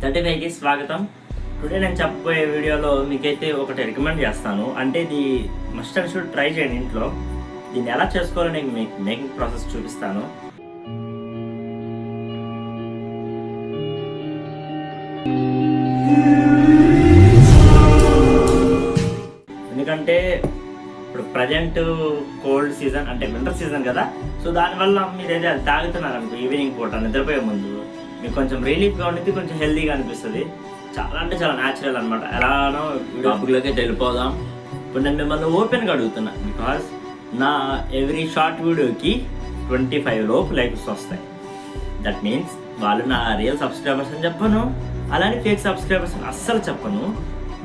35కి స్వాగతం. టుడే నేను చెప్పబోయే వీడియోలో మీకైతే ఒకటి రికమెండ్ చేస్తాను. అంటే ఇది మస్ట్ అండ్ షుడ్ ట్రై చేయండి ఇంట్లో. దీన్ని ఎలా చేసుకోవాలో నేను మీకు మేకింగ్ ప్రాసెస్ చూపిస్తాను. ఎందుకంటే ఇప్పుడు ప్రజెంట్ కోల్డ్ సీజన్ అంటే వింటర్ సీజన్ కదా, సో దానివల్ల మీరు ఏదైతే అది తాగుతున్నారు అనుకో ఈవినింగ్ పూట నిద్రపోయే ముందు మీకు కొంచెం రిలీఫ్గా ఉంటుంది, కొంచెం హెల్తీగా అనిపిస్తుంది. చాలా అంటే చాలా న్యాచురల్ అనమాట. ఎలానో టాపిక్లోకి వెళ్ళిపోదాం. ఇప్పుడు నేను మిమ్మల్ని ఓపెన్గా అడుగుతున్నా, బికాస్ నా ఎవ్రీ షార్ట్ వీడియోకి 25 లోపు లైక్స్ వస్తాయి. దట్ మీన్స్ వాళ్ళు నా రియల్ సబ్స్క్రైబర్స్ అని చెప్పను, అలానే ఫేక్ సబ్స్క్రైబర్స్ అని అస్సలు చెప్పను.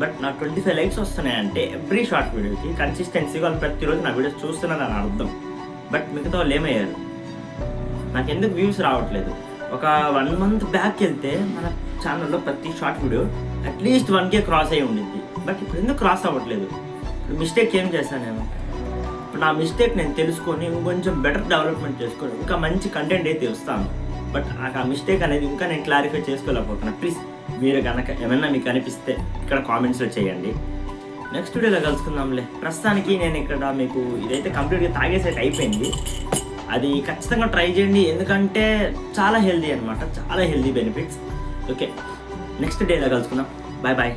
బట్ నా 25 లైక్స్ వస్తున్నాయంటే ఎవ్రీ షార్ట్ వీడియోకి కన్సిస్టెన్సీగా వాళ్ళు ప్రతిరోజు నా వీడియోస్ చూస్తున్నాను అని అర్థం. బట్ మిగతా వాళ్ళు ఏమయ్యారు, నాకు ఎందుకు వ్యూస్ రావట్లేదు? ఒక 1 మంత్ బ్యాక్ వెళ్తే మన ఛానల్లో ప్రతి short video at least 1K cross అయ్యి ఉండిద్ది. బట్ ఇప్పుడు ఎందుకు క్రాస్ అవ్వట్లేదు? ఇప్పుడు మిస్టేక్ ఏం చేశాను నేను? ఇప్పుడు నా మిస్టేక్ నేను తెలుసుకొని ఇంకొంచెం బెటర్ డెవలప్మెంట్ చేసుకొని ఇంకా మంచి కంటెంట్ అయితే ఇస్తాను. బట్ ఆ మిస్టేక్ అనేది ఇంకా నేను క్లారిఫై చేసుకోలేకపోతున్నా. ప్లీజ్ మీరు కనుక ఏమైనా మీకు అనిపిస్తే ఇక్కడ కామెంట్స్లో చేయండి. నెక్స్ట్ వీడియోలో కలుసుకుందాంలే. ప్రస్తుతానికి నేను ఇక్కడ మీకు ఇదైతే కంప్లీట్గా తాగేసేట్ అయిపోయింది. అది ఖచ్చితంగా ట్రై చేయండి, ఎందుకంటే చాలా హెల్దీ అనమాట, చాలా హెల్దీ బెనిఫిట్స్. ఓకే, నెక్స్ట్ డేలో కలుసుకుందాం. Bye bye.